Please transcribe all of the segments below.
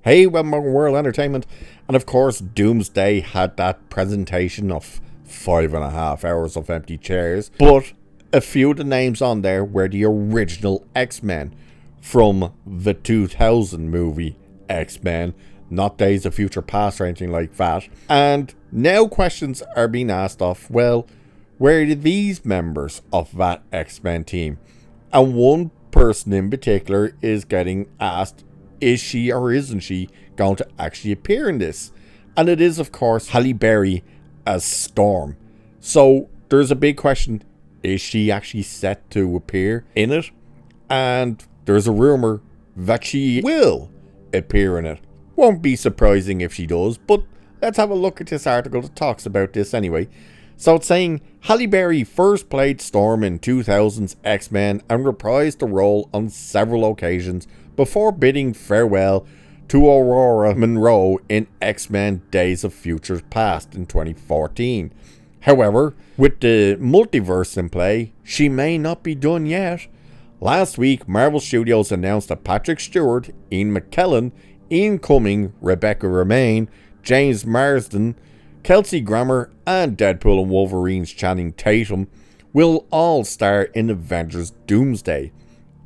Hey, welcome to World Entertainment. And of course, Doomsday had that presentation of 5.5 hours of empty chairs. But a few of the names on there were the original X-Men from the 2000 movie X-Men, not Days of Future Past or anything like that. And now questions are being asked of, well, where did these members of that X-Men team? And one person in particular is getting asked, is she or isn't she going to actually appear in this? And it is, of course, Halle Berry as Storm. So there's a big question, is she actually set to appear in it? And there's a rumor that she will appear in it. Won't be surprising if she does, but let's have a look at this article that talks about this anyway. So it's saying, Halle Berry first played Storm in 2000's X-Men and reprised the role on several occasions before bidding farewell to Aurora Monroe in X-Men Days of Future Past in 2014. However, with the multiverse in play, she may not be done yet. Last week, Marvel Studios announced that Patrick Stewart, Ian McKellen, Ian Cumming, Rebecca Romijn, James Marsden, Kelsey Grammer, and Deadpool and Wolverine's Channing Tatum will all star in Avengers Doomsday.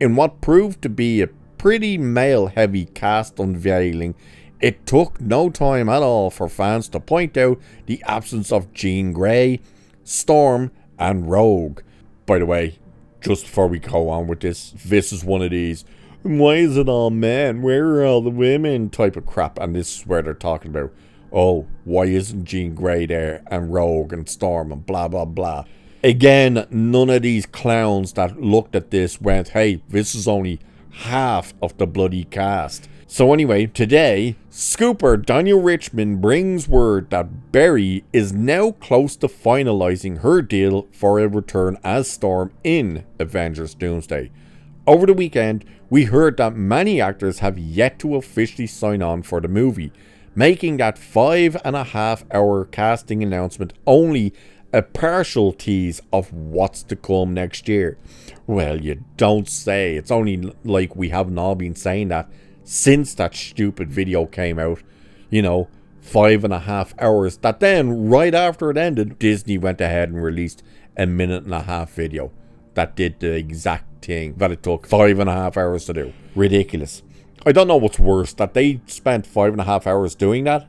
In what proved to be a pretty male-heavy cast unveiling, it took no time at all for fans to point out the absence of Jean Grey, Storm, and Rogue. By the way, just before we go on with this is one of these, why is it all men? Where are all the women? Type of crap. And this is where they're talking about, oh, why isn't Jean Grey there and Rogue and Storm and blah blah blah. Again, none of these clowns that looked at this went, hey, this is only half of the bloody cast. So anyway, today, Scooper Daniel Richmond brings word that Berry is now close to finalizing her deal for a return as Storm in Avengers Doomsday. Over the weekend, we heard that many actors have yet to officially sign on for the movie, making that 5.5-hour casting announcement only a partial tease of what's to come next year. Well, you don't say. It's only like we haven't all been saying that since that stupid video came out. 5.5 hours. That then, right after it ended, Disney went ahead and released a 1.5-minute video that did the exact thing that it took 5.5 hours to do. Ridiculous. I don't know what's worse, that they spent 5.5 hours doing that,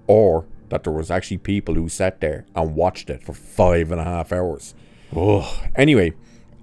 or that there was actually people who sat there and watched it for 5.5 hours. Anyway,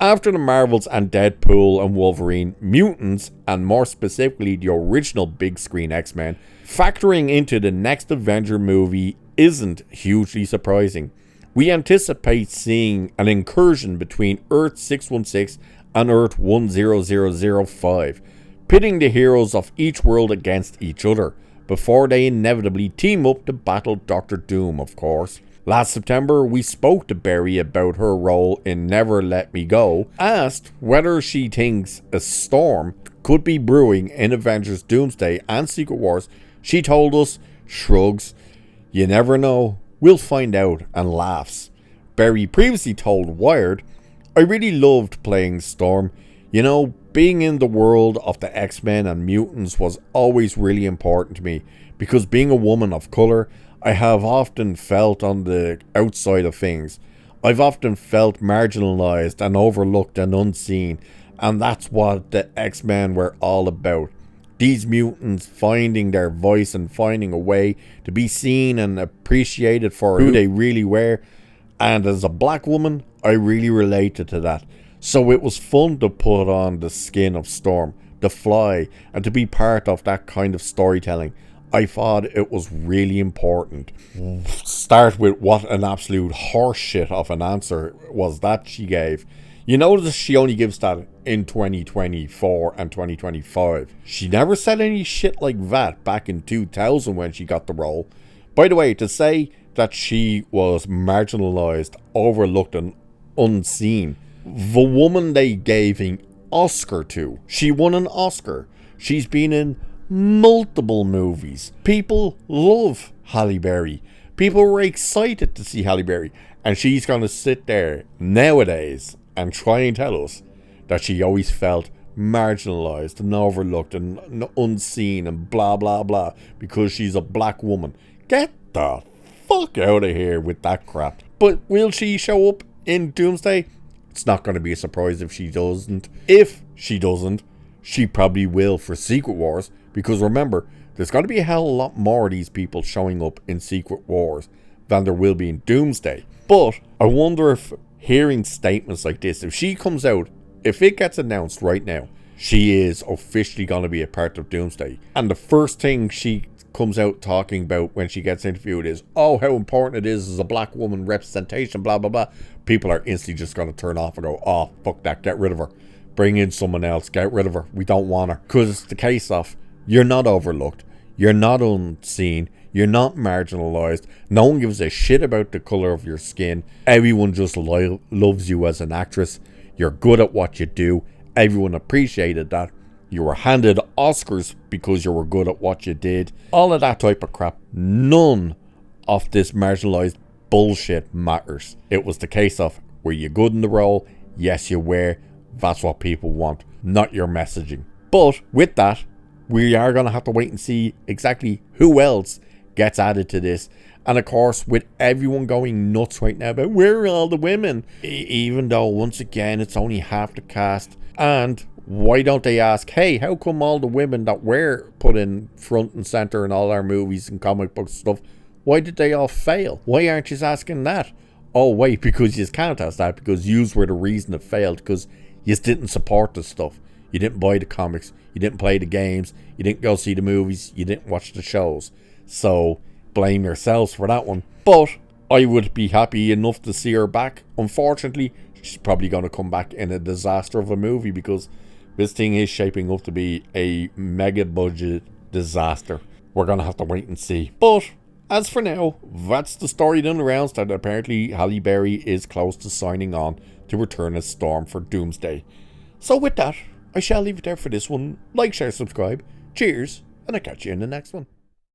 after the Marvels and Deadpool and Wolverine, mutants, and more specifically the original big screen X-Men, factoring into the next Avenger movie isn't hugely surprising. We anticipate seeing an incursion between Earth 616 and Earth 10005, pitting the heroes of each world against each other, before they inevitably team up to battle Dr. Doom, of course. Last September, we spoke to Berry about her role in Never Let Me Go, asked whether she thinks a storm could be brewing in Avengers Doomsday and Secret Wars. She told us, shrugs, "You never know, we'll find out," and laughs. Berry previously told Wired, "I really loved playing Storm. Being in the world of the X-Men and mutants was always really important to me, because being a woman of colour, I have often felt on the outside of things. I've often felt marginalised and overlooked and unseen, and that's what the X-Men were all about. These mutants finding their voice and finding a way to be seen and appreciated for who they really were. And as a black woman, I really related to that. So it was fun to put on the skin of Storm, to fly, and to be part of that kind of storytelling. I thought it was really important." Start with what an absolute horseshit of an answer was that she gave. You notice she only gives that in 2024 and 2025. She never said any shit like that back in 2000 when she got the role. By the way, to say that she was marginalised, overlooked, and unseen, the woman they gave an Oscar to, she won an Oscar. She's been in multiple movies. People love Halle Berry. People were excited to see Halle Berry. And she's going to sit there nowadays and try and tell us that she always felt marginalized and overlooked and unseen and blah blah blah because she's a black woman. Get the fuck out of here with that crap. But will she show up in Doomsday? It's not going to be a surprise if she doesn't. If she doesn't, she probably will for Secret Wars, because remember, there's got to be a hell of a lot more of these people showing up in Secret Wars than there will be in Doomsday. But I wonder if hearing statements like this, if she comes out, if it gets announced right now, she is officially going to be a part of Doomsday, and the first thing she comes out talking about when she gets interviewed is, oh, how important it is as a black woman representation, blah blah blah, people are instantly just going to turn off and go, oh, fuck that, get rid of her, bring in someone else, get rid of her, we don't want her. Because it's the case of, you're not overlooked, you're not unseen, you're not marginalized, no one gives a shit about the color of your skin, everyone just loves you as an actress, you're good at what you do, everyone appreciated that, you were handed Oscars because you were good at what you did, all of that type of crap. None of this marginalized bullshit matters. It was the case of, were you good in the role? Yes, you were. That's what people want, not your messaging. But with that, we are going to have to wait and see exactly who else gets added to this. And of course, with everyone going nuts right now about where are all the women, even though once again it's only half the cast. And why don't they ask, hey, how come all the women that were put in front and center in all our movies and comic books and stuff, why did they all fail? Why aren't you asking that? Oh wait, because you can't ask that, because yous were the reason it failed, because you didn't support the stuff. You didn't buy the comics, you didn't play the games, you didn't go see the movies, you didn't watch the shows. So blame yourselves for that one. But I would be happy enough to see her back. Unfortunately, she's probably going to come back in a disaster of a movie, because this thing is shaping up to be a mega budget disaster. We're going to have to wait and see. But as for now, that's the story done around, that apparently Halle Berry is close to signing on to return as Storm for Doomsday. So with that, I shall leave it there for this one. Like, share, subscribe. Cheers, and I'll catch you in the next one.